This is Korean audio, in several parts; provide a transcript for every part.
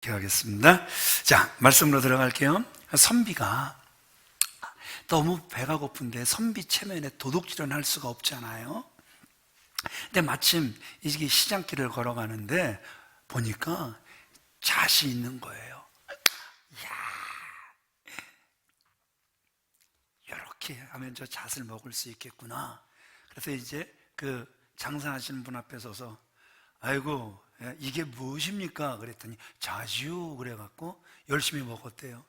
기억하겠습니다. 자, 말씀으로 들어갈게요. 선비가 너무 배가 고픈데 선비 체면에 도둑질은 할 수가 없잖아요. 근데 마침 이게 시장길을 걸어가는데 보니까 잣이 있는 거예요. 이야, 이렇게 하면 저 잣을 먹을 수 있겠구나. 그래서 이제 그 장사하시는 분 앞에 서서 아이고 이게 무엇입니까? 그랬더니 잣이요 그래갖고 열심히 먹었대요.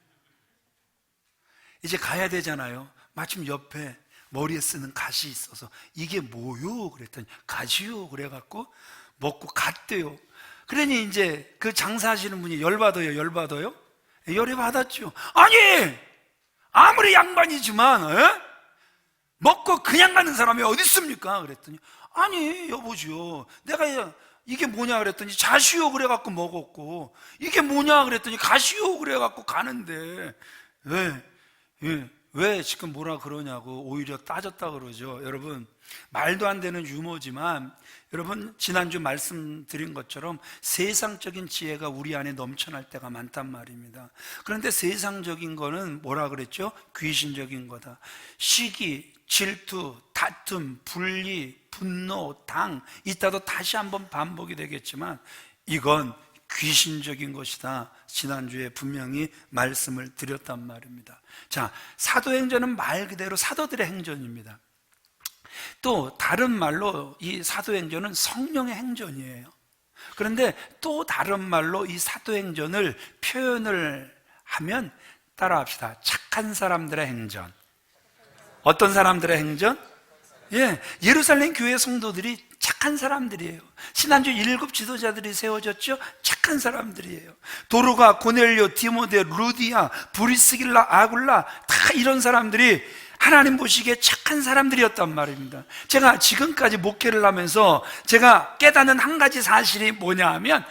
이제 가야 되잖아요. 마침 옆에 머리에 쓰는 갓이 있어서 이게 뭐요? 그랬더니 갓이요 그래갖고 먹고 갔대요. 그러니 이제 그 장사하시는 분이 열받아요. 열이 받았죠. 아니 아무리 양반이지만 먹고 그냥 가는 사람이 어디 있습니까? 그랬더니 아니 여보시오 내가 이게 뭐냐 그랬더니 잣이요 그래갖고 먹었고 이게 뭐냐 그랬더니 갓이요 그래갖고 가는데 왜 지금 뭐라 그러냐고 오히려 따졌다 그러죠. 여러분 말도 안 되는 유머지만 여러분 지난주 말씀드린 것처럼 세상적인 지혜가 우리 안에 넘쳐날 때가 많단 말입니다. 그런데 세상적인 거는 뭐라 그랬죠? 귀신적인 거다. 시기, 질투, 다툼, 분리, 분노, 당 이따도 다시 한번 반복이 되겠지만 이건 귀신적인 것이다. 지난주에 분명히 말씀을 드렸단 말입니다. 자, 사도행전은 말 그대로 사도들의 행전입니다. 또 다른 말로 이 사도행전은 성령의 행전이에요. 그런데 또 다른 말로 이 사도행전을 표현을 하면 따라합시다. 착한 사람들의 행전. 어떤 사람들의 행전? 예루살렘 교회 성도들이 착한 사람들이에요. 지난주 7 지도자들이 세워졌죠? 착한 사람들이에요. 도르가, 고넬료, 디모데, 루디아, 브리스길라, 아굴라 다 이런 사람들이 하나님 보시기에 착한 사람들이었단 말입니다. 제가 지금까지 목회를 하면서 제가 깨닫는 한 가지 사실이 뭐냐 하면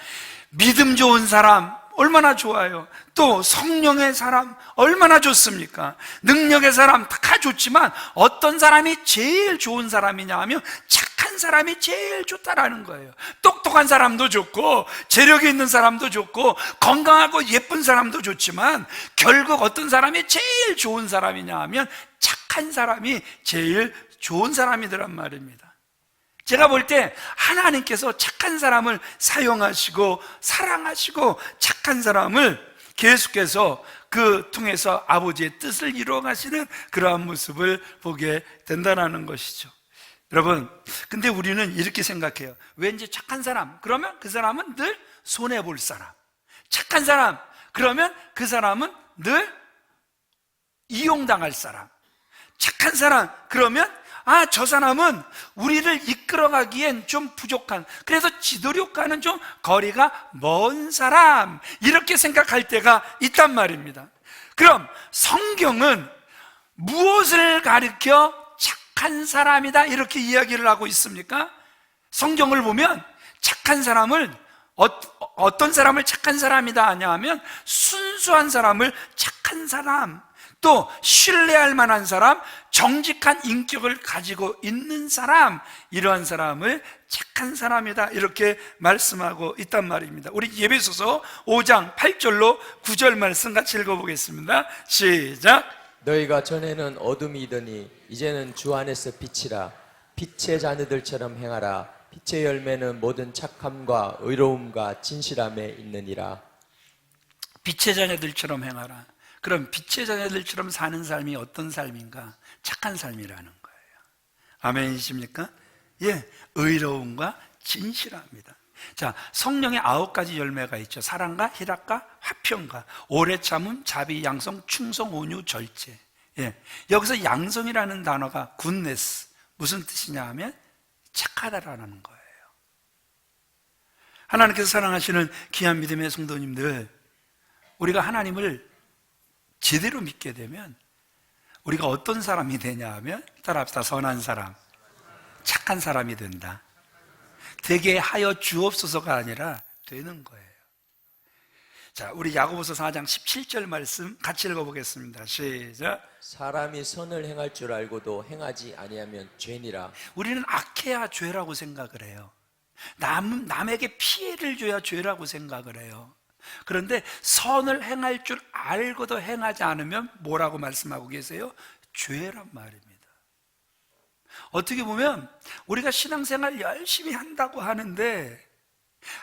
믿음 좋은 사람 얼마나 좋아요. 또 성령의 사람 얼마나 좋습니까? 능력의 사람 다 좋지만 어떤 사람이 제일 좋은 사람이냐 하면 착한 사람이 제일 좋다라는 거예요. 똑똑한 사람도 좋고 재력이 있는 사람도 좋고 건강하고 예쁜 사람도 좋지만 결국 어떤 사람이 제일 좋은 사람이냐 하면 착한 사람이 제일 좋은 사람이더란 말입니다. 제가 볼 때 하나님께서 착한 사람을 사용하시고 사랑하시고 착한 사람을 계속해서 그 통해서 아버지의 뜻을 이루어 가시는 그러한 모습을 보게 된다는 것이죠. 여러분, 근데 우리는 이렇게 생각해요. 왠지 착한 사람, 그러면 그 사람은 늘 손해볼 사람. 착한 사람, 그러면 그 사람은 늘 이용당할 사람. 착한 사람, 그러면 저 사람은 우리를 이끌어가기엔 좀 부족한, 그래서 지도력과는 좀 거리가 먼 사람, 이렇게 생각할 때가 있단 말입니다. 그럼 성경은 무엇을 가리켜 착한 사람이다 이렇게 이야기를 하고 있습니까? 성경을 보면 착한 사람을 어떤 사람을 착한 사람이다 하냐 하면 순수한 사람을 착한 사람, 또 신뢰할 만한 사람, 정직한 인격을 가지고 있는 사람, 이러한 사람을 착한 사람이다 이렇게 말씀하고 있단 말입니다. 우리 예배소서 5장 8절로 9절 말씀 같이 읽어보겠습니다. 시작. 너희가 전에는 어둠이더니 이제는 주 안에서 빛이라. 빛의 자녀들처럼 행하라. 빛의 열매는 모든 착함과 의로움과 진실함에 있느니라. 빛의 자녀들처럼 행하라. 그럼 빛의 자녀들처럼 사는 삶이 어떤 삶인가? 착한 삶이라는 거예요. 아멘이십니까? 의로움과 진실합니다. 자, 성령의 9가지 열매가 있죠. 사랑과 희락과 화평과 오래 참음, 자비, 양성, 충성, 온유, 절제. 여기서 양성이라는 단어가 굿네스, 무슨 뜻이냐 하면 착하다라는 거예요. 하나님께서 사랑하시는 귀한 믿음의 성도님들, 우리가 하나님을 제대로 믿게 되면 우리가 어떤 사람이 되냐 하면 따라합시다. 선한 사람, 착한 사람이 된다. 되게 하여 주옵소서가 아니라 되는 거예요. 자, 우리 야고보서 4장 17절 말씀 같이 읽어보겠습니다. 시작. 사람이 선을 행할 줄 알고도 행하지 아니하면 죄니라. 우리는 악해야 죄라고 생각을 해요. 남에게 피해를 줘야 죄라고 생각을 해요. 그런데 선을 행할 줄 알고도 행하지 않으면 뭐라고 말씀하고 계세요? 죄란 말입니다. 어떻게 보면 우리가 신앙생활 열심히 한다고 하는데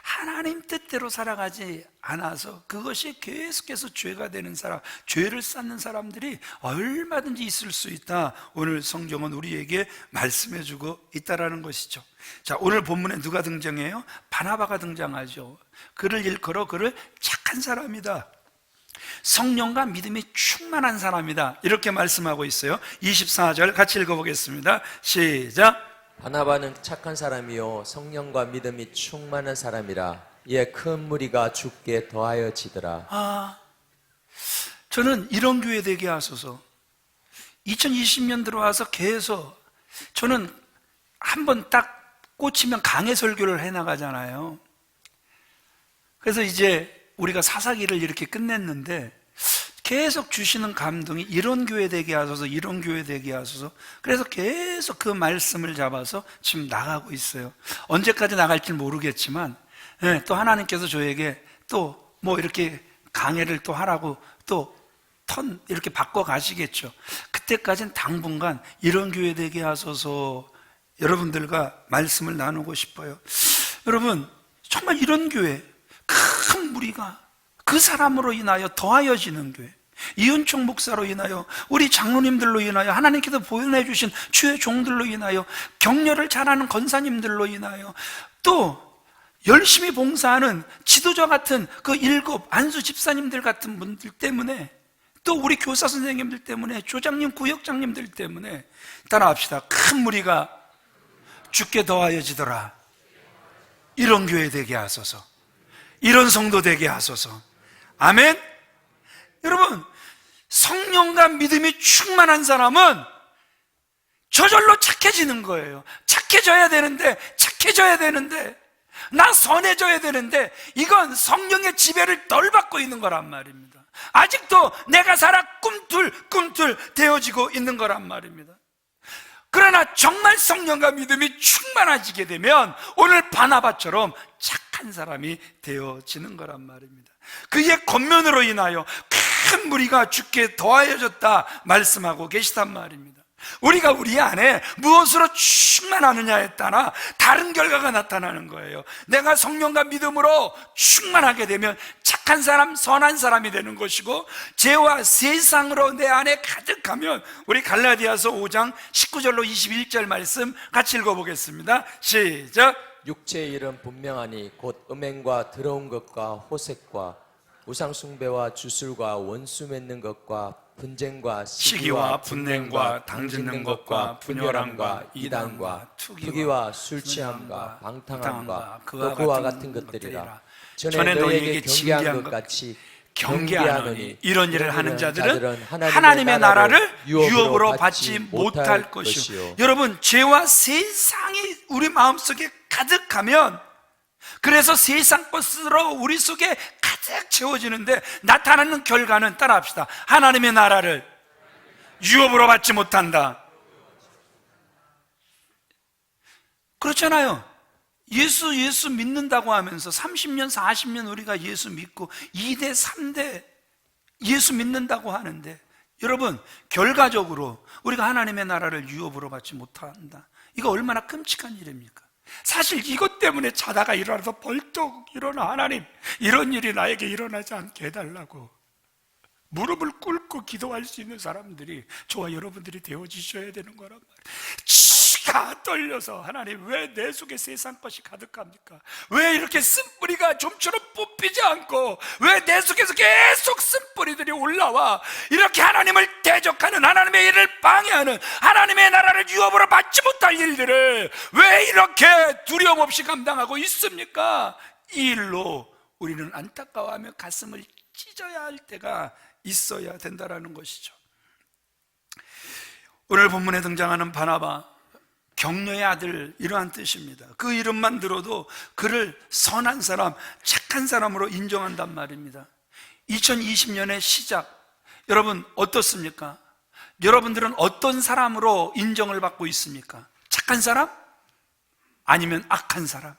하나님 뜻대로 살아가지 않아서 그것이 계속해서 죄가 되는 사람, 죄를 쌓는 사람들이 얼마든지 있을 수 있다. 오늘 성경은 우리에게 말씀해 주고 있다라는 것이죠. 자, 오늘 본문에 누가 등장해요? 바나바가 등장하죠. 그를 일컬어 그를 착한 사람이다, 성령과 믿음이 충만한 사람이다, 이렇게 말씀하고 있어요. 24절 같이 읽어보겠습니다. 시작. 바나바는 착한 사람이요 성령과 믿음이 충만한 사람이라. 이에 큰 무리가 죽게 더하여지더라. 저는 이런 교회 되게 하소서. 2020년 들어와서 계속 저는 한번 딱 꽂히면 강해 설교를 해나가잖아요. 그래서 이제 우리가 사사기를 이렇게 끝냈는데 계속 주시는 감동이 이런 교회 되게 하소서, 이런 교회 되게 하소서. 그래서 계속 그 말씀을 잡아서 지금 나가고 있어요. 언제까지 나갈지 모르겠지만 또 하나님께서 저에게 또 뭐 이렇게 강해를 또 하라고 또 턴 이렇게 바꿔 가시겠죠. 그때까지는 당분간 이런 교회 되게 하소서 여러분들과 말씀을 나누고 싶어요. 여러분, 정말 이런 교회, 큰 무리가 그 사람으로 인하여 더하여지는 교회, 이은총 목사로 인하여, 우리 장로님들로 인하여, 하나님께서 보내주신 주의 종들로 인하여, 격려를 잘하는 권사님들로 인하여, 또 열심히 봉사하는 지도자 같은 그 7 안수 집사님들 같은 분들 때문에, 또 우리 교사 선생님들 때문에, 조장님, 구역장님들 때문에, 따라합시다. 큰 무리가 죽게 더하여지더라. 이런 교회 되게 하소서, 이런 성도 되게 하소서. 아멘. 여러분, 성령과 믿음이 충만한 사람은 저절로 착해지는 거예요. 착해져야 되는데 나 선해져야 되는데 이건 성령의 지배를 덜 받고 있는 거란 말입니다. 아직도 내가 살아 꿈틀꿈틀 되어지고 있는 거란 말입니다. 그러나 정말 성령과 믿음이 충만해지게 되면 오늘 바나바처럼 착한 사람이 되어지는 거란 말입니다. 그의 권면으로 인하여 큰 무리가 죽게 더하여졌다 말씀하고 계시단 말입니다. 우리가 우리 안에 무엇으로 충만하느냐에 따라 다른 결과가 나타나는 거예요. 내가 성령과 믿음으로 충만하게 되면 착한 사람, 선한 사람이 되는 것이고, 죄와 세상으로 내 안에 가득하면, 우리 갈라디아서 5장 19절로 21절 말씀 같이 읽어보겠습니다. 시작. 육체의 일은 분명하니 곧 음행과 더러운 것과 호색과 우상숭배와 주술과 원수 맺는 것과 분쟁과 시기와 분냉과 당짓는 것과 분열함과 이단과 투기와 술 취함과 방탕함과 또 그와 같은 것들이라. 전에 너희에게 경계한 것 같이 경계하노니 이런 일을 하는 자들은 하나님의 나라를 유업으로 받지 못할 것이요. 여러분, 죄와 세상이 우리 마음속에 가득하면, 그래서 세상 것으로 우리 속에 가득 채워지는데 나타나는 결과는, 따라합시다, 하나님의 나라를 유업으로 받지 못한다. 그렇잖아요. 예수 믿는다고 하면서 30년 40년 우리가 예수 믿고 2대 3대 예수 믿는다고 하는데, 여러분, 결과적으로 우리가 하나님의 나라를 유업으로 받지 못한다. 이거 얼마나 끔찍한 일입니까? 사실 이것 때문에 자다가 일어나서 벌떡 일어나, 하나님, 이런 일이 나에게 일어나지 않게 해달라고 무릎을 꿇고 기도할 수 있는 사람들이 저와 여러분들이 되어지셔야 되는 거란 말이에요. 치가 떨려서, 하나님, 왜 내 속에 세상 것이 가득합니까? 왜 이렇게 쓴뿌리가 좀처럼 뽑히지 않고, 왜 내 속에서 계속 쓴뿌리들이 올라와 이렇게 하나님을 대적하는, 하나님의 일을 방해하는, 하나님의 나라를 유업으로 받지 못할 일들을 왜 이렇게 두려움 없이 감당하고 있습니까? 이 일로 우리는 안타까워하며 가슴을 찢어야 할 때가 있어야 된다라는 것이죠. 오늘 본문에 등장하는 바나바, 격려의 아들, 이러한 뜻입니다. 그 이름만 들어도 그를 선한 사람, 착한 사람으로 인정한단 말입니다. 2020년의 시작, 여러분 어떻습니까? 여러분들은 어떤 사람으로 인정을 받고 있습니까? 착한 사람? 아니면 악한 사람?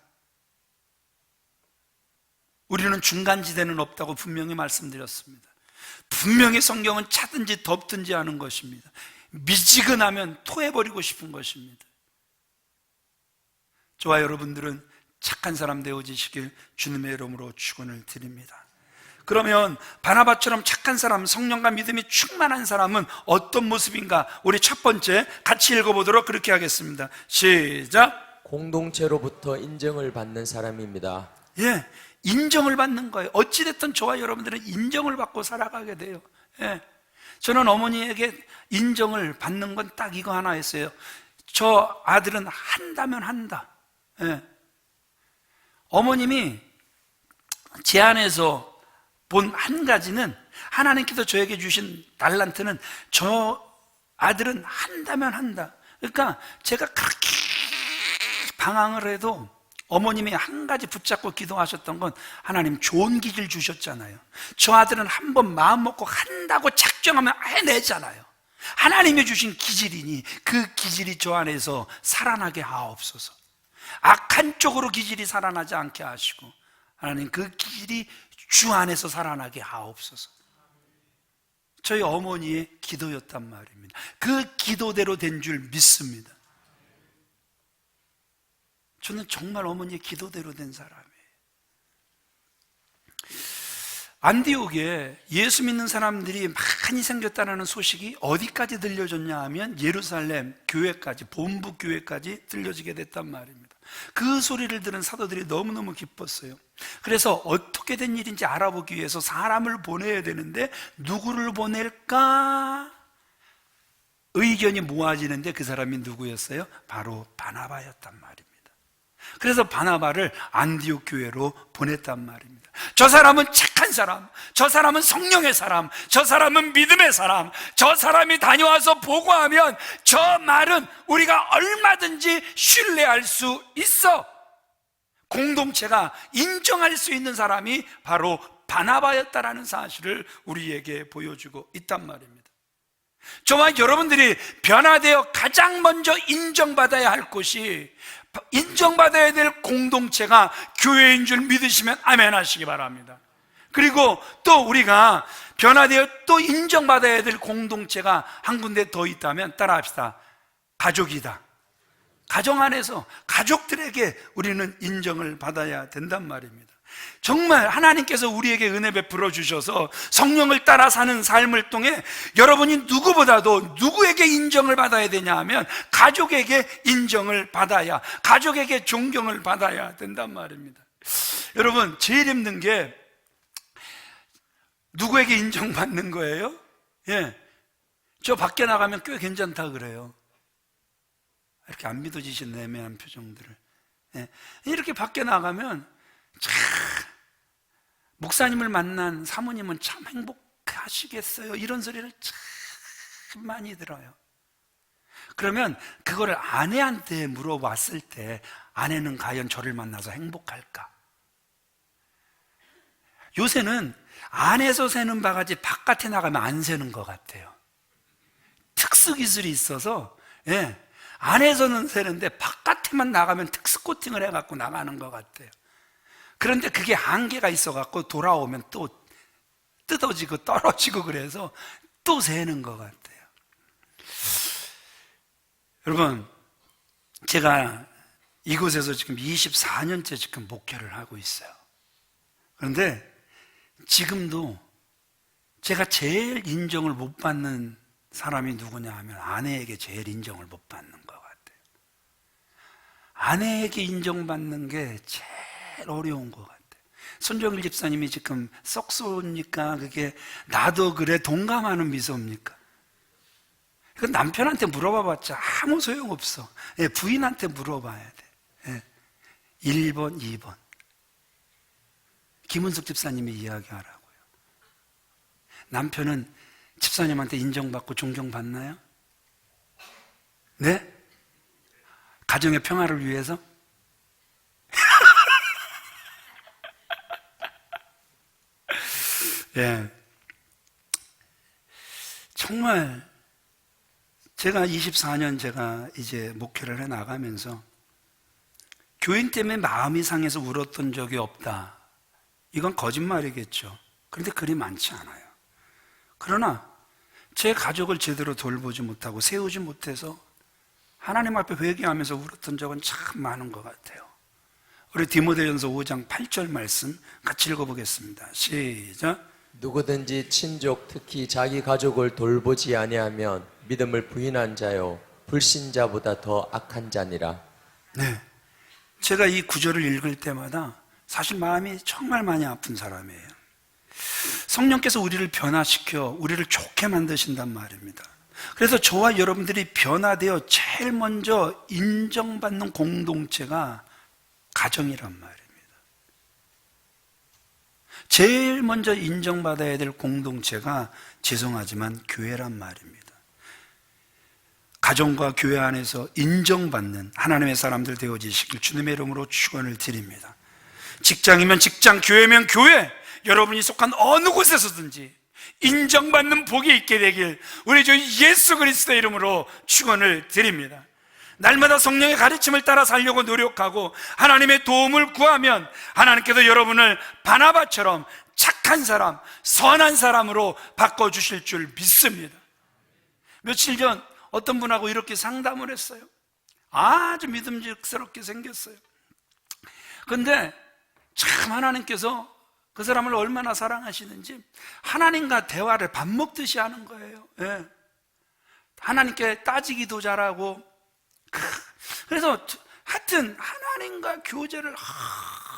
우리는 중간지대는 없다고 분명히 말씀드렸습니다. 분명히 성경은 차든지 덮든지 하는 것입니다. 미지근하면 토해버리고 싶은 것입니다. 저와 여러분들은 착한 사람 되어지시길 주님의 이름으로 축원을 드립니다. 그러면 바나바처럼 착한 사람, 성령과 믿음이 충만한 사람은 어떤 모습인가? 우리 첫 번째 같이 읽어보도록 그렇게 하겠습니다. 시작. 공동체로부터 인정을 받는 사람입니다. 예, 인정을 받는 거예요. 어찌됐든 저와 여러분들은 인정을 받고 살아가게 돼요. 예, 저는 어머니에게 인정을 받는 건 딱 이거 하나였어요. 저 아들은 한다면 한다. 예. 어머님이 제 안에서 본 한 가지는, 하나님께서 저에게 주신 달란트는 저 아들은 한다면 한다. 그러니까 제가 그렇게 방황을 해도 어머님이 한 가지 붙잡고 기도하셨던 건, 하나님 좋은 기질 주셨잖아요. 저 아들은 한번 마음 먹고 한다고 작정하면 해내잖아요. 하나님이 주신 기질이니 그 기질이 저 안에서 살아나게 하옵소서. 악한 쪽으로 기질이 살아나지 않게 하시고, 하나님 그 기질이 주 안에서 살아나게 하옵소서. 저희 어머니의 기도였단 말입니다. 그 기도대로 된 줄 믿습니다. 저는 정말 어머니의 기도대로 된 사람이에요. 안디옥에 예수 믿는 사람들이 많이 생겼다는 소식이 어디까지 들려졌냐 하면 예루살렘 교회까지, 본부 교회까지 들려지게 됐단 말입니다. 그 소리를 들은 사도들이 너무너무 기뻤어요. 그래서 어떻게 된 일인지 알아보기 위해서 사람을 보내야 되는데 누구를 보낼까? 의견이 모아지는데 그 사람이 누구였어요? 바로 바나바였단 말입니다. 그래서 바나바를 안디옥 교회로 보냈단 말입니다. 저 사람은 착한 사람, 저 사람은 성령의 사람, 저 사람은 믿음의 사람, 저 사람이 다녀와서 보고하면 저 말은 우리가 얼마든지 신뢰할 수 있어. 공동체가 인정할 수 있는 사람이 바로 바나바였다라는 사실을 우리에게 보여주고 있단 말입니다. 저와 여러분들이 변화되어 가장 먼저 인정받아야 할 곳이, 인정받아야 될 공동체가 교회인 줄 믿으시면 아멘 하시기 바랍니다. 그리고 또 우리가 변화되어 또 인정받아야 될 공동체가 한 군데 더 있다면 따라합시다. 가족이다. 가정 안에서 가족들에게 우리는 인정을 받아야 된단 말입니다. 정말 하나님께서 우리에게 은혜 베풀어 주셔서 성령을 따라 사는 삶을 통해 여러분이 누구보다도 누구에게 인정을 받아야 되냐 하면 가족에게 인정을 받아야, 가족에게 존경을 받아야 된단 말입니다. 여러분, 제일 힘든 게 누구에게 인정받는 거예요? 예, 저 밖에 나가면 꽤 괜찮다 그래요. 이렇게 안 믿어지신 애매한 표정들을. 예, 이렇게 밖에 나가면 참, 목사님을 만난 사모님은 참 행복하시겠어요, 이런 소리를 참 많이 들어요. 그러면 그거를 아내한테 물어봤을 때 아내는 과연 저를 만나서 행복할까? 요새는 안에서 새는 바가지 바깥에 나가면 안 새는 것 같아요. 특수 기술이 있어서, 예, 안에서는 새는데 바깥에만 나가면 특수 코팅을 해갖고 나가는 것 같아요. 그런데 그게 한계가 있어갖고 돌아오면 또 뜯어지고 떨어지고 그래서 또 새는 것 같아요. 여러분, 제가 이곳에서 지금 24년째 지금 목회를 하고 있어요. 그런데 지금도 제가 제일 인정을 못 받는 사람이 누구냐 하면 아내에게 제일 인정을 못 받는 것 같아요. 아내에게 인정받는 게 제일 어려운 것 같아요. 손정일 집사님이 지금 썩 쏘니까 그게 나도 그래 동감하는 미소입니까? 그건 남편한테 물어봐봤자 아무 소용없어. 예, 부인한테 물어봐야 돼. 예, 1번, 2번. 김은숙 집사님이 이야기하라고요. 남편은 집사님한테 인정받고 존경받나요? 네? 가정의 평화를 위해서? 예. 정말 제가 24년 제가 이제 목회를 해 나가면서 교인 때문에 마음이 상해서 울었던 적이 없다, 이건 거짓말이겠죠. 그런데 그리 많지 않아요. 그러나 제 가족을 제대로 돌보지 못하고 세우지 못해서 하나님 앞에 회개하면서 울었던 적은 참 많은 것 같아요. 우리 디모데전서 5장 8절 말씀 같이 읽어보겠습니다. 시작. 누구든지 친족 특히 자기 가족을 돌보지 아니하면 믿음을 부인한 자요 불신자보다 더 악한 자니라. 네, 제가 이 구절을 읽을 때마다 사실 마음이 정말 많이 아픈 사람이에요. 성령께서 우리를 변화시켜 우리를 좋게 만드신단 말입니다. 그래서 저와 여러분들이 변화되어 제일 먼저 인정받는 공동체가 가정이란 말입니다. 제일 먼저 인정받아야 될 공동체가 죄송하지만 교회란 말입니다. 가정과 교회 안에서 인정받는 하나님의 사람들 되어지시길 주님의 이름으로 축원을 드립니다. 직장이면 직장, 교회면 교회, 여러분이 속한 어느 곳에서든지 인정받는 복이 있게 되길 우리 주 예수 그리스도의 이름으로 축원을 드립니다. 날마다 성령의 가르침을 따라 살려고 노력하고 하나님의 도움을 구하면 하나님께서 여러분을 바나바처럼 착한 사람, 선한 사람으로 바꿔주실 줄 믿습니다. 며칠 전 어떤 분하고 이렇게 상담을 했어요. 아주 믿음직스럽게 생겼어요. 근데 참 하나님께서 그 사람을 얼마나 사랑하시는지 하나님과 대화를 밥 먹듯이 하는 거예요. 예. 하나님께 따지기도 잘하고, 그래서 하여튼 하나님과 교제를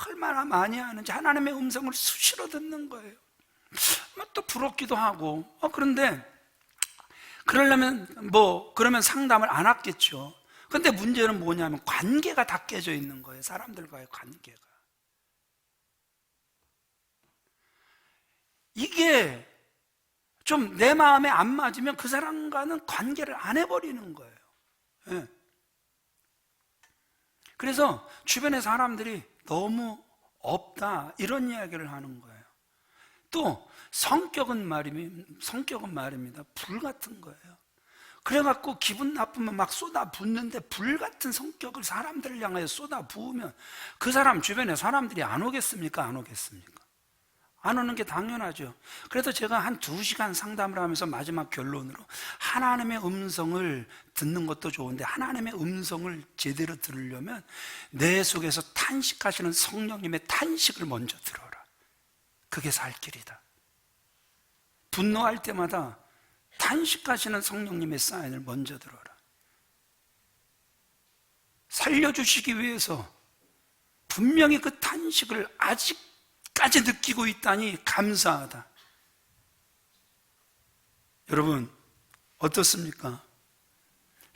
얼마나 많이 하는지 하나님의 음성을 수시로 듣는 거예요. 또 부럽기도 하고. 그런데 그러려면 그러면 상담을 안 하겠죠. 근데 문제는 뭐냐면 관계가 다 깨져 있는 거예요. 사람들과의 관계가. 이게 좀 내 마음에 안 맞으면 그 사람과는 관계를 안 해버리는 거예요. 네. 그래서 주변의 사람들이 너무 없다 이런 이야기를 하는 거예요. 또 성격은 말입니다. 불 같은 거예요. 그래갖고 기분 나쁘면 막 쏟아붓는데 불 같은 성격을 사람들을 향하여 쏟아부으면 그 사람 주변에 사람들이 안 오겠습니까? 안 오겠습니까? 안 오는 게 당연하죠. 그래서 제가 한 2시간 상담을 하면서 마지막 결론으로 하나님의 음성을 듣는 것도 좋은데 하나님의 음성을 제대로 들으려면 내 속에서 탄식하시는 성령님의 탄식을 먼저 들어라. 그게 살 길이다. 분노할 때마다 탄식하시는 성령님의 사인을 먼저 들어라. 살려주시기 위해서 분명히 그 탄식을 아직까지 느끼고 있다니 감사하다. 여러분 어떻습니까?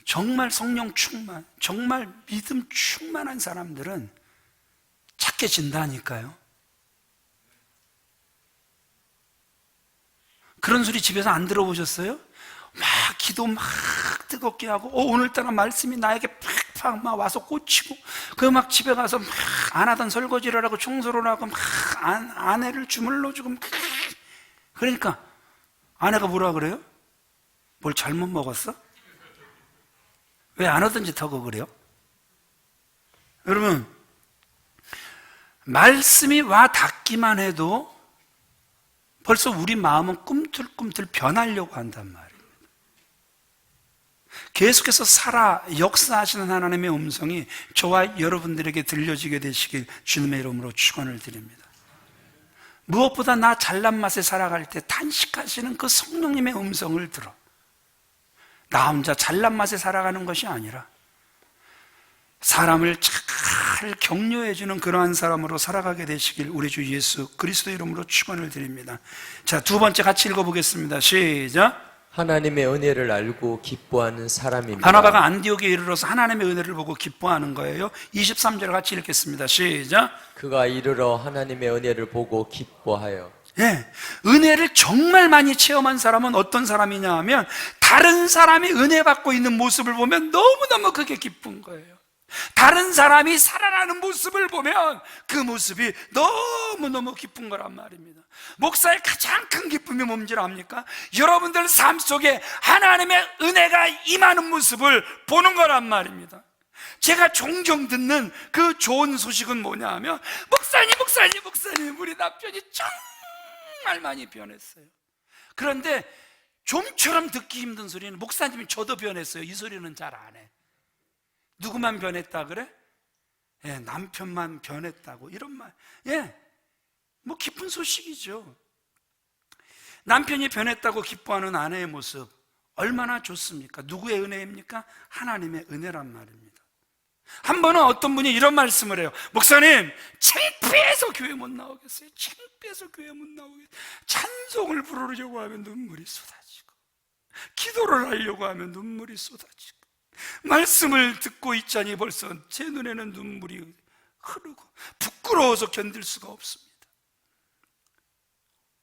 정말 성령 충만, 정말 믿음 충만한 사람들은 착해진다니까요. 그런 소리 집에서 안 들어보셨어요? 막 기도 막 뜨겁게 하고 오늘따라 말씀이 나에게 팍팍 막 와서 꽂히고 그 막 집에 가서 막 안 하던 설거지를 하고 청소를 하고 막 아내를 주물러주고 막 그러니까 아내가 뭐라 그래요? 뭘 잘못 먹었어? 왜 안 하던 짓 하고 그래요? 여러분 말씀이 와 닿기만 해도 벌써 우리 마음은 꿈틀꿈틀 변하려고 한단 말이에요. 계속해서 역사하시는 하나님의 음성이 저와 여러분들에게 들려지게 되시길 주님의 이름으로 축원을 드립니다. 무엇보다 나 잘난 맛에 살아갈 때 탄식하시는 그 성령님의 음성을 들어. 나 혼자 잘난 맛에 살아가는 것이 아니라 사람을 잘 격려해주는 그러한 사람으로 살아가게 되시길 우리 주 예수 그리스도 이름으로 축원을 드립니다. 자, 두 번째 같이 읽어보겠습니다. 시작. 하나님의 은혜를 알고 기뻐하는 사람입니다. 바나바가 안디옥에 이르러서 하나님의 은혜를 보고 기뻐하는 거예요. 23절 같이 읽겠습니다. 시작. 그가 이르러 하나님의 은혜를 보고 기뻐하여. 예, 은혜를 정말 많이 체험한 사람은 어떤 사람이냐 하면 다른 사람이 은혜 받고 있는 모습을 보면 너무너무 그게 기쁜 거예요. 다른 사람이 살아나는 모습을 보면 그 모습이 너무너무 기쁜 거란 말입니다. 목사의 가장 큰 기쁨이 뭔지 압니까? 여러분들 삶 속에 하나님의 은혜가 임하는 모습을 보는 거란 말입니다. 제가 종종 듣는 좋은 소식은 뭐냐 하면, 목사님, 우리 남편이 정말 많이 변했어요. 그런데 좀처럼 듣기 힘든 소리는, 목사님이 저도 변했어요. 이 소리는 잘 안 해. 누구만 변했다 그래? 예, 남편만 변했다고, 이런 말. 예, 뭐 기쁜 소식이죠. 남편이 변했다고 기뻐하는 아내의 모습 얼마나 좋습니까? 누구의 은혜입니까? 하나님의 은혜란 말입니다. 한 번은 어떤 분이 이런 말씀을 해요. 목사님, 창피해서 교회 못 나오겠어요. 창피해서 교회 못 나오겠어요. 찬송을 부르려고 하면 눈물이 쏟아지고, 기도를 하려고 하면 눈물이 쏟아지고, 말씀을 듣고 있자니 벌써 제 눈에는 눈물이 흐르고 부끄러워서 견딜 수가 없습니다.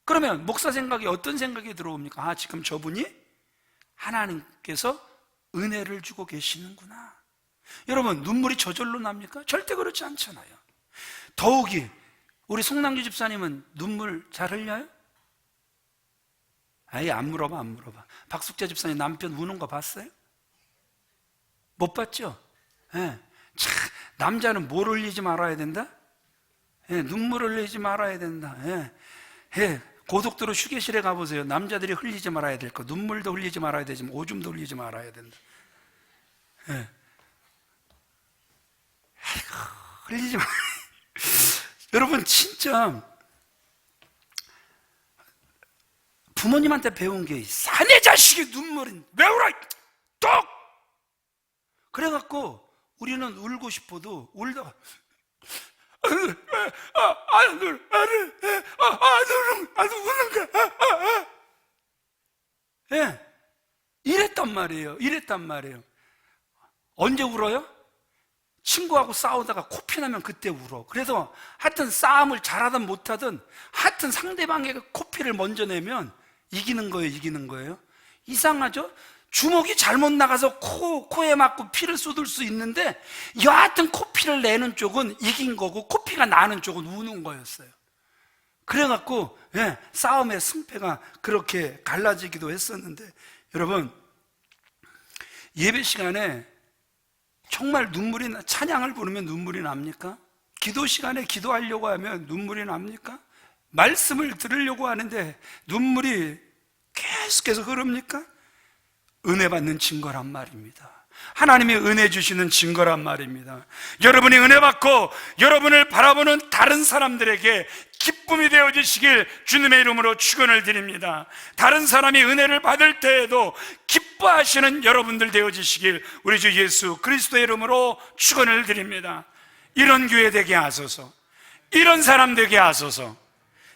그러면 목사 생각에 어떤 생각이 들어옵니까? 아, 지금 저분이 하나님께서 은혜를 주고 계시는구나. 여러분, 눈물이 저절로 납니까? 절대 그렇지 않잖아요. 더욱이 우리 송남규 집사님은 눈물 잘 흘려요? 아예 안 물어봐. 박숙자 집사님 남편 우는 거 봤어요? 못 봤죠? 예. 참, 남자는 뭘 흘리지 말아야 된다? 예, 눈물을 흘리지 말아야 된다. 예. 예. 고속도로 휴게실에 가보세요. 남자들이 흘리지 말아야 될 거, 눈물도 흘리지 말아야 되지만 오줌도 흘리지 말아야 된다. 예. 아이고, 흘리지 마. 여러분, 진짜 부모님한테 배운 게, 사내 자식의 눈물은 왜 울어? 똑! 그래갖고 우리는 울고 싶어도 울다가 우는 거야. 예, 이랬단 말이에요. 언제 울어요? 친구하고 싸우다가 코피 나면 그때 울어. 그래서 하여튼 싸움을 잘하든 못하든 하여튼 상대방의 코피를 먼저 내면 이기는 거예요. 이상하죠? 주먹이 잘못 나가서 코에 맞고 피를 쏟을 수 있는데, 여하튼 코피를 내는 쪽은 이긴 거고 코피가 나는 쪽은 우는 거였어요. 그래갖고 싸움의 승패가 그렇게 갈라지기도 했었는데, 여러분, 예배 시간에 정말 찬양을 부르면 눈물이 납니까? 기도 시간에 기도하려고 하면 눈물이 납니까? 말씀을 들으려고 하는데 눈물이 계속해서 흐릅니까? 은혜 받는 증거란 말입니다. 하나님이 은혜 주시는 증거란 말입니다. 여러분이 은혜 받고 여러분을 바라보는 다른 사람들에게 기쁨이 되어주시길 주님의 이름으로 축원을 드립니다. 다른 사람이 은혜를 받을 때에도 기뻐하시는 여러분들 되어주시길 우리 주 예수 그리스도의 이름으로 축원을 드립니다. 이런 교회 되게 하소서. 이런 사람 되게 하소서.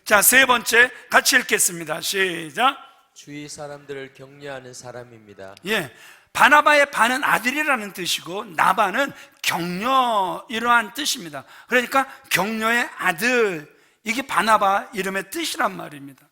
자, 세 번째 같이 읽겠습니다. 시작. 주위 사람들을 격려하는 사람입니다. 예, 바나바의 바는 아들이라는 뜻이고 나바는 격려, 이러한 뜻입니다. 그러니까 격려의 아들, 이게 바나바 이름의 뜻이란 말입니다.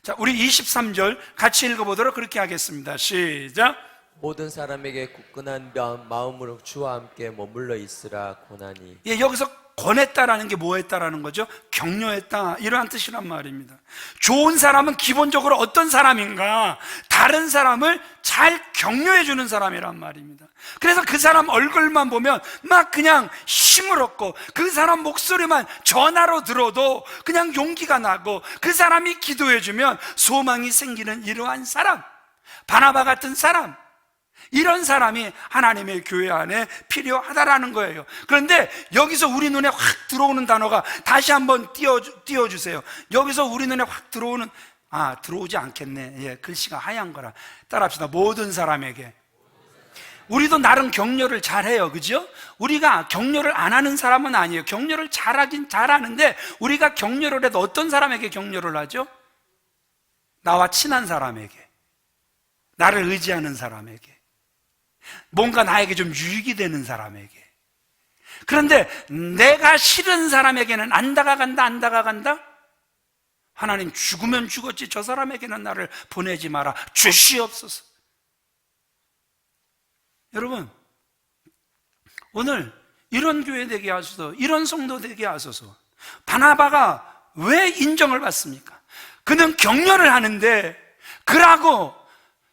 자, 우리 23절 같이 읽어보도록 그렇게 하겠습니다. 시작. 모든 사람에게 굳건한 마음으로 주와 함께 머물러 있으라 고나니. 예, 여기서 권했다라는 게 뭐했다라는 거죠? 격려했다, 이러한 뜻이란 말입니다. 좋은 사람은 기본적으로 어떤 사람인가? 다른 사람을 잘 격려해 주는 사람이란 말입니다. 그래서 그 사람 얼굴만 보면 막 그냥 힘을 얻고, 그 사람 목소리만 전화로 들어도 그냥 용기가 나고, 그 사람이 기도해 주면 소망이 생기는 이러한 사람, 바나바 같은 사람, 이런 사람이 하나님의 교회 안에 필요하다라는 거예요. 그런데 여기서 우리 눈에 확 들어오는 단어가, 다시 한번 띄워주세요. 여기서 우리 눈에 확 들어오는, 들어오지 않겠네. 예, 글씨가 하얀 거라. 따라합시다. 모든 사람에게. 우리도 나름 격려를 잘해요. 그죠? 우리가 격려를 안 하는 사람은 아니에요. 격려를 잘하긴 잘하는데, 우리가 격려를 해도 어떤 사람에게 격려를 하죠? 나와 친한 사람에게, 나를 의지하는 사람에게, 뭔가 나에게 좀 유익이 되는 사람에게. 그런데 내가 싫은 사람에게는 안 다가간다? 하나님, 죽으면 죽었지 저 사람에게는 나를 보내지 마라 주시옵소서. 여러분, 오늘 이런 교회 되게 하소서, 이런 성도 되게 하소서. 바나바가 왜 인정을 받습니까? 그는 격려를 하는데, 그라고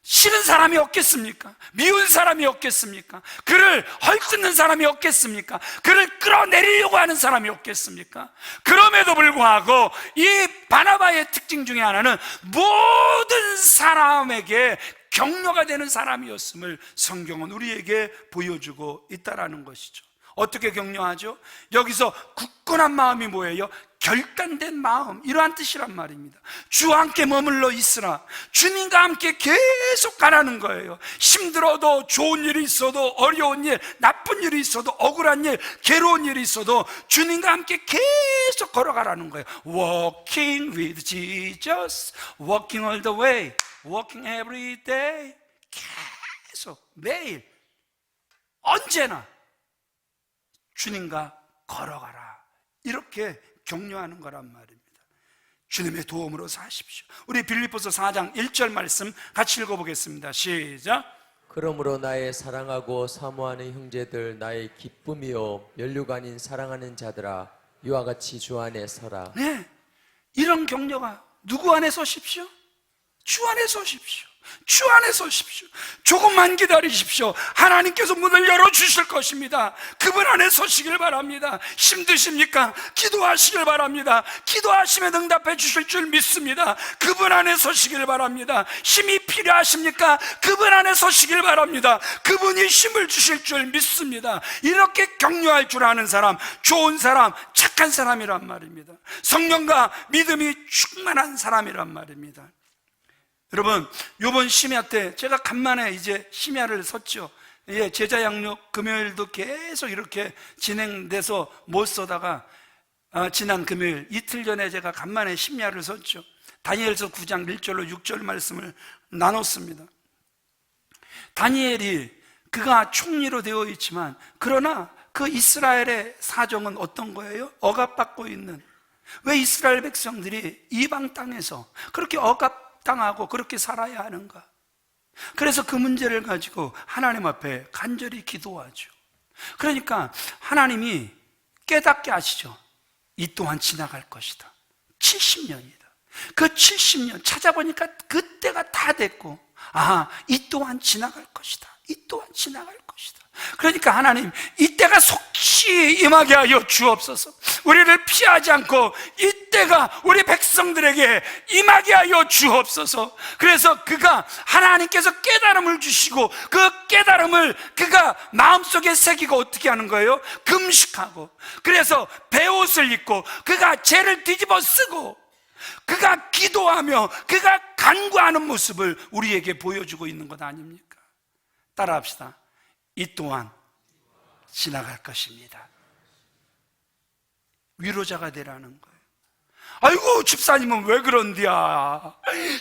싫은 사람이 없겠습니까? 미운 사람이 없겠습니까? 그를 헐뜯는 사람이 없겠습니까? 그를 끌어내리려고 하는 사람이 없겠습니까? 그럼에도 불구하고 이 바나바의 특징 중에 하나는 모든 사람에게 격려가 되는 사람이었음을 성경은 우리에게 보여주고 있다라는 것이죠. 어떻게 격려하죠? 여기서 굳건한 마음이 뭐예요? 결단된 마음, 이러한 뜻이란 말입니다. 주와 함께 머물러 있으라. 주님과 함께 계속 가라는 거예요. 힘들어도, 좋은 일이 있어도, 어려운 일, 나쁜 일이 있어도, 억울한 일, 괴로운 일이 있어도 주님과 함께 계속 걸어가라는 거예요. Walking with Jesus, walking all the way, walking every day. 계속 매일 언제나 주님과 걸어가라, 이렇게 격려하는 거란 말입니다. 주님의 도움으로 사십시오. 우리 빌립보서 4장 1절 말씀 같이 읽어보겠습니다. 시작. 그러므로 나의 사랑하고 사모하는 형제들, 나의 기쁨이요 면류관인 사랑하는 자들아, 이와 같이 주 안에 서라. 네, 이런 격려가 누구 안에 서십시오? 주 안에 서십시오. 주 안에 서십시오. 조금만 기다리십시오. 하나님께서 문을 열어주실 것입니다. 그분 안에 서시길 바랍니다. 힘드십니까? 기도하시길 바랍니다. 기도하시면 응답해 주실 줄 믿습니다. 그분 안에 서시길 바랍니다. 힘이 필요하십니까? 그분 안에 서시길 바랍니다. 그분이 힘을 주실 줄 믿습니다. 이렇게 격려할 줄 아는 사람, 좋은 사람, 착한 사람이란 말입니다. 성령과 믿음이 충만한 사람이란 말입니다. 여러분, 요번 심야 때 제가 간만에 이제 심야를 섰죠. 예, 제자 양육 금요일도 계속 이렇게 진행돼서 못 쏘다가 지난 금요일 이틀 전에 제가 간만에 심야를 섰죠. 다니엘서 9장 1절로 6절 말씀을 나눴습니다. 다니엘이 그가 총리로 되어 있지만, 그러나 그 이스라엘의 사정은 어떤 거예요? 억압받고 있는, 왜 이스라엘 백성들이 이방 땅에서 그렇게 억압당하고 그렇게 살아야 하는가? 그래서 그 문제를 가지고 하나님 앞에 간절히 기도하죠. 그러니까 하나님이 깨닫게 하시죠. 이 또한 지나갈 것이다. 70년이다. 그 70년 찾아보니까 그때가 다 됐고, 이 또한 지나갈 것이다. 이 또한 지나갈 것이다. 그러니까 하나님, 이때가 속히 임하게 하여 주옵소서. 우리를 피하지 않고 이때가 우리 백성들에게 임하게 하여 주옵소서. 그래서 그가, 하나님께서 깨달음을 주시고 그 깨달음을 그가 마음속에 새기고 어떻게 하는 거예요? 금식하고, 그래서 베옷을 입고 그가 죄를 뒤집어 쓰고 그가 기도하며 그가 간구하는 모습을 우리에게 보여주고 있는 것 아닙니까? 따라합시다. 이 또한 지나갈 것입니다. 위로자가 되라는 거예요. 아이고, 집사님은 왜 그런디야?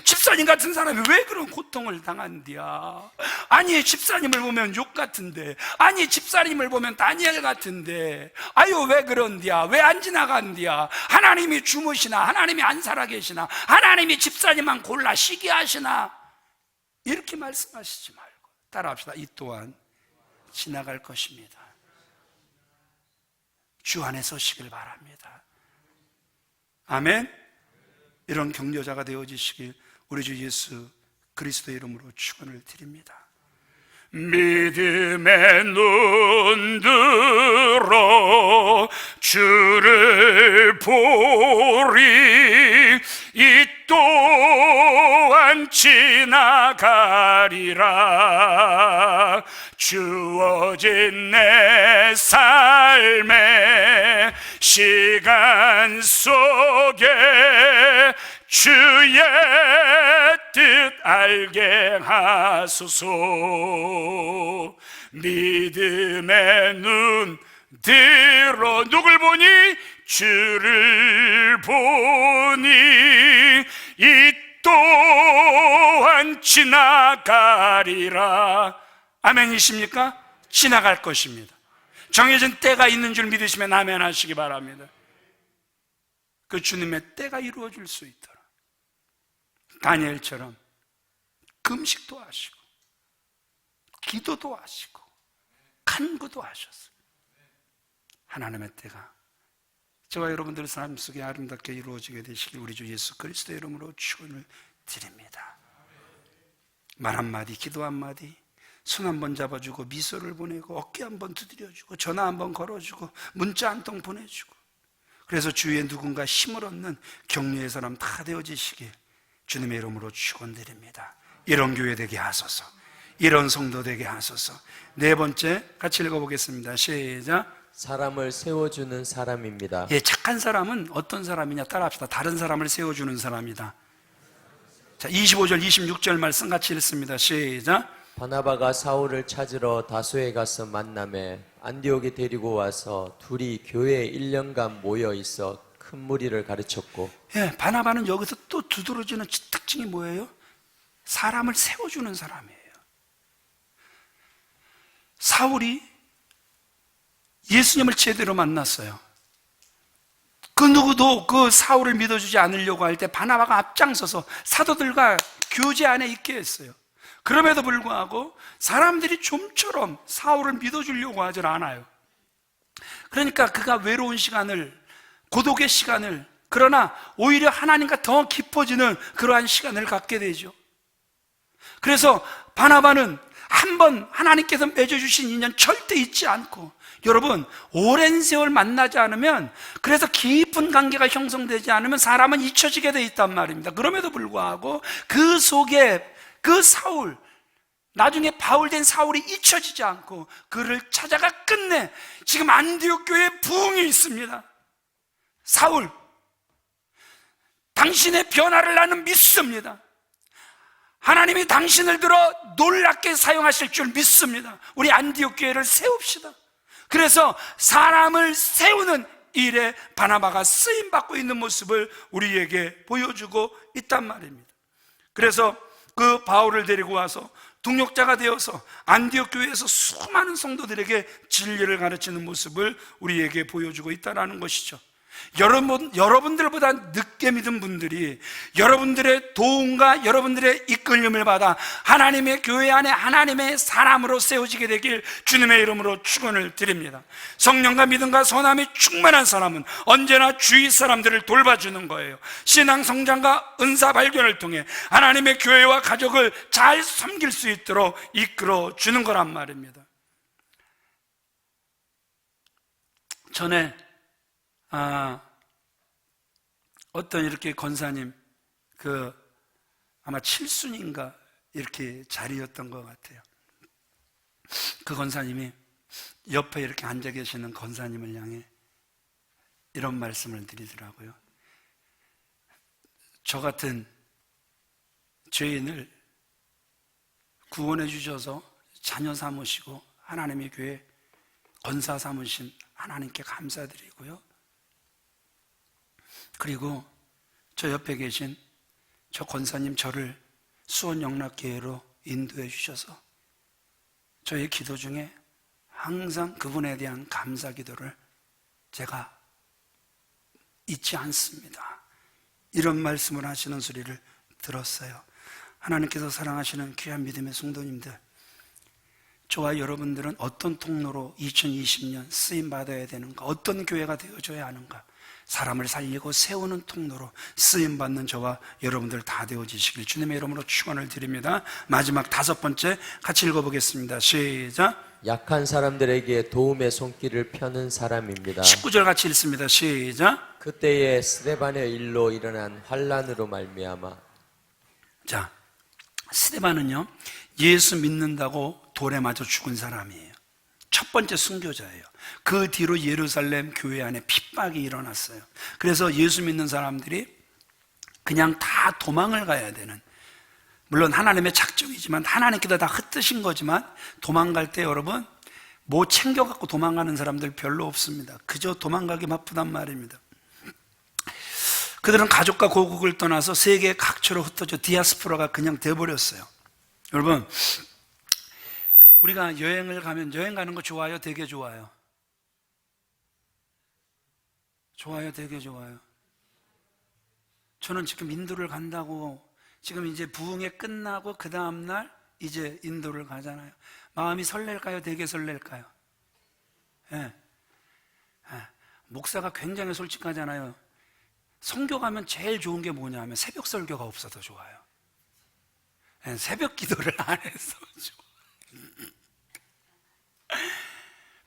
집사님 같은 사람이 왜 그런 고통을 당한디야? 아니, 집사님을 보면 욕 같은데, 아니, 집사님을 보면 다니엘 같은데, 아유, 왜 그런디야? 왜 안 지나간디야? 하나님이 주무시나? 하나님이 안 살아계시나? 하나님이 집사님만 골라 시기하시나? 이렇게 말씀하시지 말고 따라합시다. 이 또한 지나갈 것입니다. 주 안에 서시길 바랍니다. 아멘. 이런 격려자가 되어지시길 우리 주 예수 그리스도의 이름으로 축원을 드립니다. 믿음의 눈 들어 주를 보리. 이 또한 지나가리라. 주어진 내 삶의 시간 속에 주의 뜻 알게 하소서. 믿음의 눈 들어 누굴 보니? 주를 보니. 이 또한 지나가리라. 아멘이십니까? 지나갈 것입니다. 정해진 때가 있는 줄 믿으시면 아멘 하시기 바랍니다. 그 주님의 때가 이루어질 수 있도록 다니엘처럼 금식도 하시고 기도도 하시고 간구도 하셨어요. 하나님의 때가 저와 여러분들의 삶 속에 아름답게 이루어지게 되시길 우리 주 예수 그리스도의 이름으로 축원을 드립니다. 말 한마디, 기도 한마디, 손 한 번 잡아주고 미소를 보내고 어깨 한 번 두드려주고 전화 한 번 걸어주고 문자 한 통 보내주고, 그래서 주위에 누군가 힘을 얻는 격려의 사람 다 되어지시길 주님의 이름으로 축원드립니다. 이런 교회 되게 하소서. 이런 성도 되게 하소서. 네 번째 같이 읽어보겠습니다. 시작. 사람을 세워주는 사람입니다. 예, 착한 사람은 어떤 사람이냐 따라합시다. 다른 사람을 세워주는 사람이다. 자, 25절 26절 말씀 같이 읽습니다. 시작. 바나바가 사울을 찾으러 다소에 가서 만남에 안디옥에 데리고 와서 둘이 교회에 1년간 모여 있어 큰 무리를 가르쳤고. 예, 바나바는 여기서 또 두드러지는 특징이 뭐예요? 사람을 세워주는 사람이에요. 사울이 예수님을 제대로 만났어요. 그 누구도 그 사울을 믿어주지 않으려고 할 때 바나바가 앞장서서 사도들과 교제 안에 있게 했어요. 그럼에도 불구하고 사람들이 좀처럼 사울을 믿어주려고 하질 않아요. 그러니까 그가 외로운 시간을, 고독의 시간을, 그러나 오히려 하나님과 더 깊어지는 그러한 시간을 갖게 되죠. 그래서 바나바는 한번 하나님께서 맺어주신 인연 절대 잊지 않고, 여러분 오랜 세월 만나지 않으면, 그래서 깊은 관계가 형성되지 않으면 사람은 잊혀지게 돼 있단 말입니다. 그럼에도 불구하고 그 속에 그 사울, 나중에 바울 된 사울이 잊혀지지 않고 그를 찾아가 끝내 지금 안디옥 교회에 부흥이 있습니다. 사울, 당신의 변화를 나는 믿습니다. 하나님이 당신을 들어 놀랍게 사용하실 줄 믿습니다. 우리 안디옥 교회를 세웁시다. 그래서 사람을 세우는 일에 바나바가 쓰임받고 있는 모습을 우리에게 보여주고 있단 말입니다. 그래서 그 바울을 데리고 와서 동역자가 되어서 안디옥 교회에서 수많은 성도들에게 진리를 가르치는 모습을 우리에게 보여주고 있다는 것이죠. 여러분들보다 늦게 믿은 분들이 여러분들의 도움과 여러분들의 이끌림을 받아 하나님의 교회 안에 하나님의 사람으로 세워지게 되길 주님의 이름으로 축원을 드립니다. 성령과 믿음과 선함이 충만한 사람은 언제나 주위 사람들을 돌봐주는 거예요. 신앙 성장과 은사 발견을 통해 하나님의 교회와 가족을 잘 섬길 수 있도록 이끌어 주는 거란 말입니다. 전에 어떤 이렇게 권사님, 아마 7순인가 이렇게 자리였던 것 같아요. 그 권사님이 옆에 이렇게 앉아 계시는 권사님을 향해 이런 말씀을 드리더라고요. 저 같은 죄인을 구원해 주셔서 자녀 삼으시고 하나님의 교회 권사 삼으신 하나님께 감사드리고요. 그리고 저 옆에 계신 저 권사님 저를 수원영락교회로 인도해 주셔서 저의 기도 중에 항상 그분에 대한 감사 기도를 제가 잊지 않습니다. 이런 말씀을 하시는 소리를 들었어요. 하나님께서 사랑하시는 귀한 믿음의 성도님들, 저와 여러분들은 어떤 통로로 2020년 쓰임받아야 되는가, 어떤 교회가 되어줘야 하는가, 사람을 살리고 세우는 통로로 쓰임받는 저와 여러분들 다 되어지시길 주님의 이름으로 축원을 드립니다. 마지막 5번째 같이 읽어보겠습니다. 시작. 약한 사람들에게 도움의 손길을 펴는 사람입니다. 19절 같이 읽습니다. 시작. 그때에 스데반의 일로 일어난 환란으로 말미암아. 자, 스데반은요 예수 믿는다고 돌에 맞아 죽은 사람이에요. 첫 번째 순교자예요. 그 뒤로 예루살렘 교회 안에 핍박이 일어났어요. 그래서 예수 믿는 사람들이 그냥 다 도망을 가야 되는, 물론 하나님의 작정이지만 하나님께서 다 흩으신 거지만, 도망갈 때 여러분 뭐 챙겨갖고 도망가는 사람들 별로 없습니다. 그저 도망가기 바쁘단 말입니다. 그들은 가족과 고국을 떠나서 세계 각처로 흩어져 디아스포라가 그냥 돼버렸어요. 여러분, 우리가 여행을 가면, 여행 가는 거 좋아요? 되게 좋아요? 좋아요? 되게 좋아요? 저는 지금 인도를 간다고, 지금 이제 부흥회 끝나고 그 다음날 이제 인도를 가잖아요. 마음이 설렐까요? 되게 설렐까요? 예. 목사가 굉장히 솔직하잖아요. 선교 가면 제일 좋은 게 뭐냐 하면 새벽 설교가 없어도 좋아요. 새벽 기도를 안 해서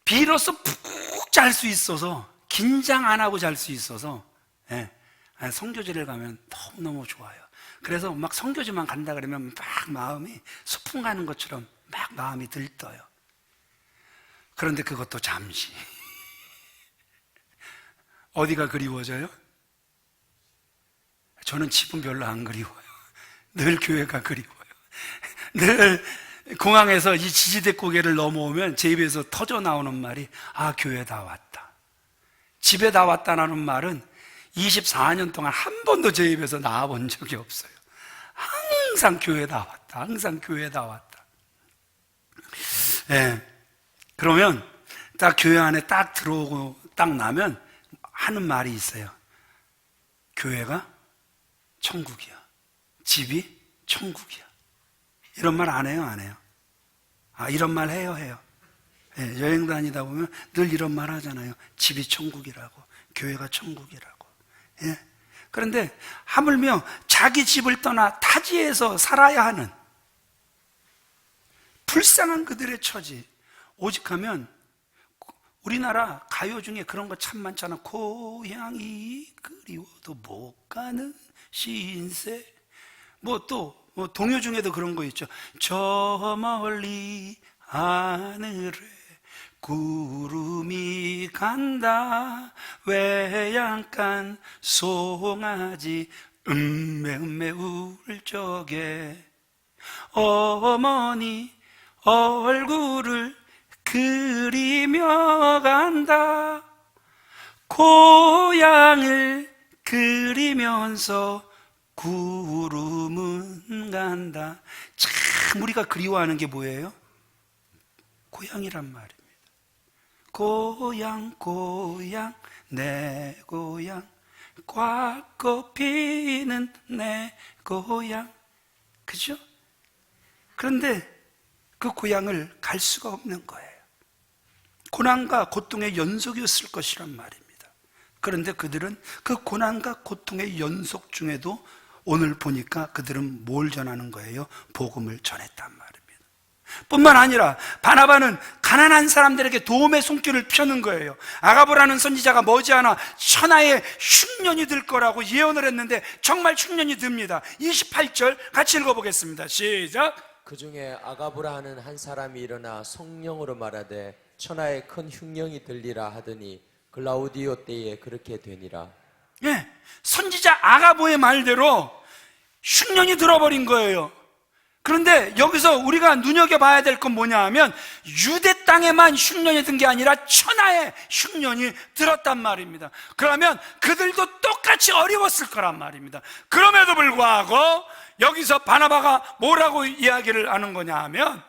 비로소 푹 잘 수 있어서, 긴장 안 하고 잘 수 있어서 선교지를 가면 너무너무 좋아요. 그래서 막 선교지만 간다 그러면 막 마음이 소풍 가는 것처럼 막 마음이 들떠요. 그런데 그것도 잠시. 어디가 그리워져요? 저는 집은 별로 안 그리워요. 늘 교회가 그리워요. 늘 공항에서 이 지지대 고개를 넘어오면 제 입에서 터져 나오는 말이, 아, 교회 다 왔다. 집에 다 왔다라는 말은 24년 동안 한 번도 제 입에서 나와본 적이 없어요. 항상 교회 다 왔다. 항상 교회 다 왔다. 그러면 딱 교회 안에 딱 들어오고 딱 나면 하는 말이 있어요. 교회가 천국이야. 집이 천국이야. 이런 말 안 해요, 안 해요? 아, 이런 말 해요. 여행 다니다 보면 늘 이런 말 하잖아요. 집이 천국이라고, 교회가 천국이라고. 그런데 하물며 자기 집을 떠나 타지에서 살아야 하는 불쌍한 그들의 처지, 오직하면 우리나라 가요 중에 그런 거 참 많잖아. 고향이 그리워도 못 가는 신세. 또 동요 중에도 그런 거 있죠. 저 멀리 하늘에 구름이 간다. 외양간 송아지 음메 울 적에 어머니 얼굴을 그리며 간다. 고향을 그리면서 구름은 간다. 참 우리가 그리워하는 게 뭐예요? 고향이란 말입니다. 고향 고향 내 고향 꽉 피는 내 고향. 그죠? 그런데 그 고향을 갈 수가 없는 거예요. 고난과 고통의 연속이었을 것이란 말입니다. 그런데 그들은 그 고난과 고통의 연속 중에도 오늘 보니까 그들은 뭘 전하는 거예요? 복음을 전했단 말입니다. 뿐만 아니라 바나바는 가난한 사람들에게 도움의 손길을 펴는 거예요. 아가보라는 선지자가 머지않아 천하의 흉년이 들 거라고 예언을 했는데 정말 흉년이 듭니다. 28절 같이 읽어보겠습니다. 시작. 그 중에 아가보라 하는 한 사람이 일어나 성령으로 말하되 천하에 큰 흉령이 들리라 하더니 글라우디오 때에 그렇게 되니라. 선지자 아가보의 말대로 흉년이 들어버린 거예요. 그런데 여기서 우리가 눈여겨봐야 될 건 뭐냐 하면 유대 땅에만 흉년이 든 게 아니라 천하에 흉년이 들었단 말입니다. 그러면 그들도 똑같이 어려웠을 거란 말입니다. 그럼에도 불구하고 여기서 바나바가 뭐라고 이야기를 하는 거냐 하면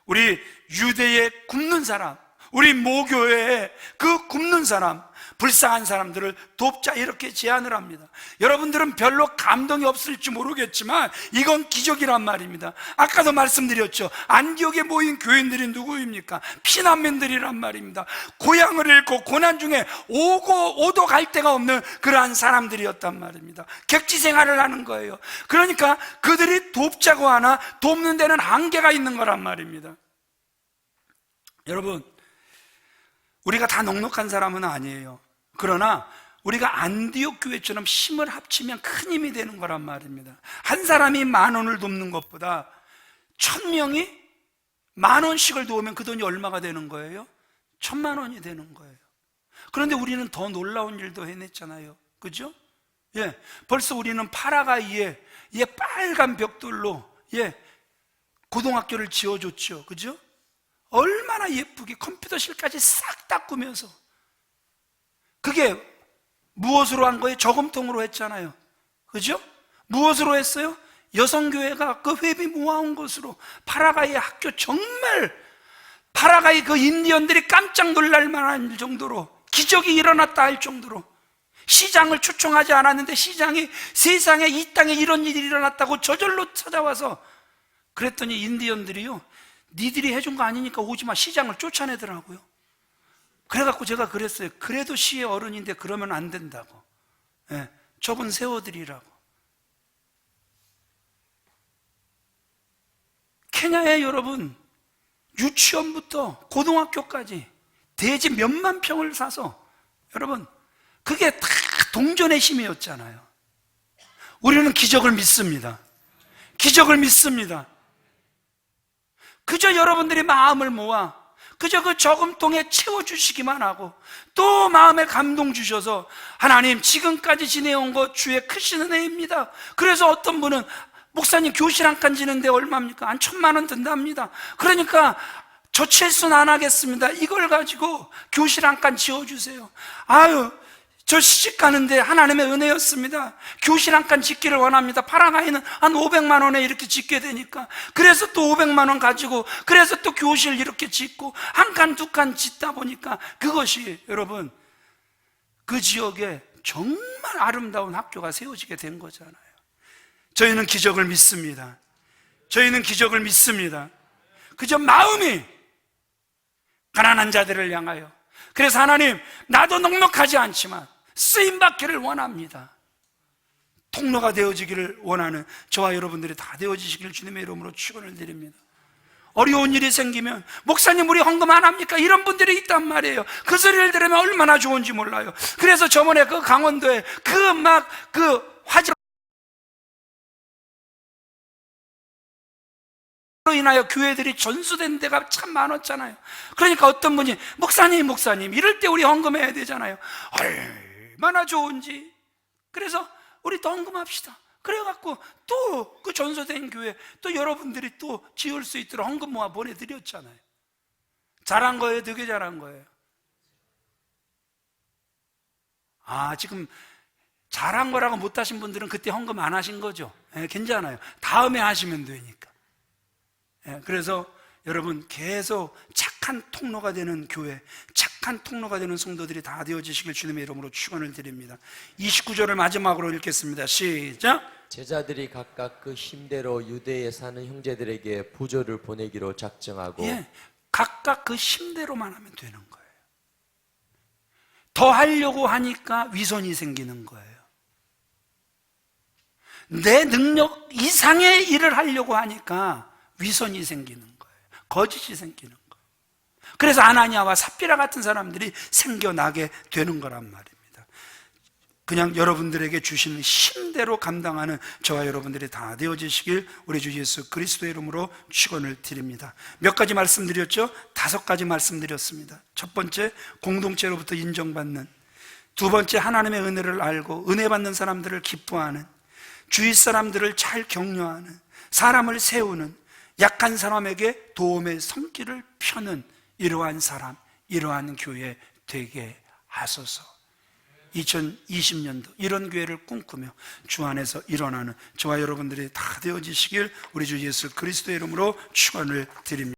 우리 유대의 굶는 사람, 우리 모교회의 그 굶는 사람, 불쌍한 사람들을 돕자 이렇게 제안을 합니다. 여러분들은 별로 감동이 없을지 모르겠지만 이건 기적이란 말입니다. 아까도 말씀드렸죠. 안디옥에 모인 교인들이 누구입니까? 피난민들이란 말입니다. 고향을 잃고 고난 중에 오도 갈 데가 없는 그러한 사람들이었단 말입니다. 객지 생활을 하는 거예요. 그러니까 그들이 돕자고 하나 돕는 데는 한계가 있는 거란 말입니다. 여러분, 우리가 다 넉넉한 사람은 아니에요. 그러나 우리가 안디옥 교회처럼 힘을 합치면 큰 힘이 되는 거란 말입니다. 한 사람이 10,000원을 돕는 것보다 1,000명이 10,000원씩을 도우면 그 돈이 얼마가 되는 거예요? 1,000,000원이 되는 거예요. 그런데 우리는 더 놀라운 일도 해냈잖아요. 그죠? 벌써 우리는 파라가이에 빨간 벽돌로 고등학교를 지어줬죠. 그죠? 얼마나 예쁘게 컴퓨터실까지 싹 닦으면서. 그게 무엇으로 한 거예요? 저금통으로 했잖아요. 그죠? 무엇으로 했어요? 여성교회가 그 회비 모아온 것으로 파라가이 학교, 정말 파라가이 그 인디언들이 깜짝 놀랄 만한 정도로 기적이 일어났다 할 정도로 시장을 초청하지 않았는데 시장이 세상에 이 땅에 이런 일이 일어났다고 저절로 찾아와서 그랬더니 인디언들이요, 니들이 해준 거 아니니까 오지마, 시장을 쫓아내더라고요. 그래갖고 제가 그랬어요. 그래도 시의 어른인데 그러면 안 된다고. 저분 세워드리라고. 케냐에 여러분 유치원부터 고등학교까지 대지 몇만 평을 사서 여러분 그게 다 동전의 힘이었잖아요. 우리는 기적을 믿습니다. 기적을 믿습니다. 그저 여러분들이 마음을 모아 그저 그 저금통에 채워주시기만 하고 또 마음에 감동 주셔서 하나님 지금까지 지내온 것 주의 크신 은혜입니다. 그래서 어떤 분은 목사님 교실 한 칸 지는데 얼마입니까? 한 1,000만 원 든답니다. 그러니까 저 철수는 안 하겠습니다. 이걸 가지고 교실 한 칸 지어주세요. 아유 저 시집 가는데 하나님의 은혜였습니다. 교실 한 칸 짓기를 원합니다. 파라가이는 한 500만 원에 이렇게 짓게 되니까 그래서 또 500만 원 가지고 그래서 또 교실 이렇게 짓고 한 칸 두 칸 짓다 보니까 그것이 여러분 그 지역에 정말 아름다운 학교가 세워지게 된 거잖아요. 저희는 기적을 믿습니다. 저희는 기적을 믿습니다. 그저 마음이 가난한 자들을 향하여 그래서 하나님 나도 넉넉하지 않지만 쓰임받기를 원합니다. 통로가 되어지기를 원하는 저와 여러분들이 다 되어지시기를 주님의 이름으로 축원을 드립니다. 어려운 일이 생기면 목사님 우리 헌금 안 합니까? 이런 분들이 있단 말이에요. 그 소리를 들으면 얼마나 좋은지 몰라요. 그래서 저번에 그 강원도에 그 화재 로 인하여 교회들이 전수된 데가 참 많았잖아요. 그러니까 어떤 분이 목사님 이럴 때 우리 헌금해야 되잖아요. 얼마나 좋은지. 그래서 우리 또 헌금합시다. 그래갖고 또 그 전수된 교회 또 여러분들이 또 지을 수 있도록 헌금 모아 보내드렸잖아요. 잘한 거예요? 되게 잘한 거예요? 지금 잘한 거라고 못하신 분들은 그때 헌금 안 하신 거죠? 괜찮아요. 다음에 하시면 되니까. 그래서 여러분 계속 착한 통로가 되는 교회, 착한 통로가 되는 성도들이 다 되어지시길 주님의 이름으로 축원을 드립니다. 29절을 마지막으로 읽겠습니다. 시작. 제자들이 각각 그 힘대로 유대에 사는 형제들에게 부조를 보내기로 작정하고 각각 그 힘대로만 하면 되는 거예요. 더 하려고 하니까 위선이 생기는 거예요. 내 능력 이상의 일을 하려고 하니까 위선이 생기는 거예요. 거짓이 생기는 거예요. 그래서 아나니아와 삽비라 같은 사람들이 생겨나게 되는 거란 말입니다. 그냥 여러분들에게 주시는 힘대로 감당하는 저와 여러분들이 다 되어지시길 우리 주 예수 그리스도의 이름으로 축원을 드립니다. 몇 가지 말씀드렸죠? 5가지 말씀드렸습니다. 첫 번째, 공동체로부터 인정받는. 두 번째, 하나님의 은혜를 알고 은혜 받는 사람들을 기뻐하는, 주위 사람들을 잘 격려하는, 사람을 세우는, 약한 사람에게 도움의 손길을 펴는 이러한 사람, 이러한 교회 되게 하소서. 2020년도 이런 교회를 꿈꾸며 주 안에서 일어나는 저와 여러분들이 다 되어지시길 우리 주 예수 그리스도의 이름으로 축원을 드립니다.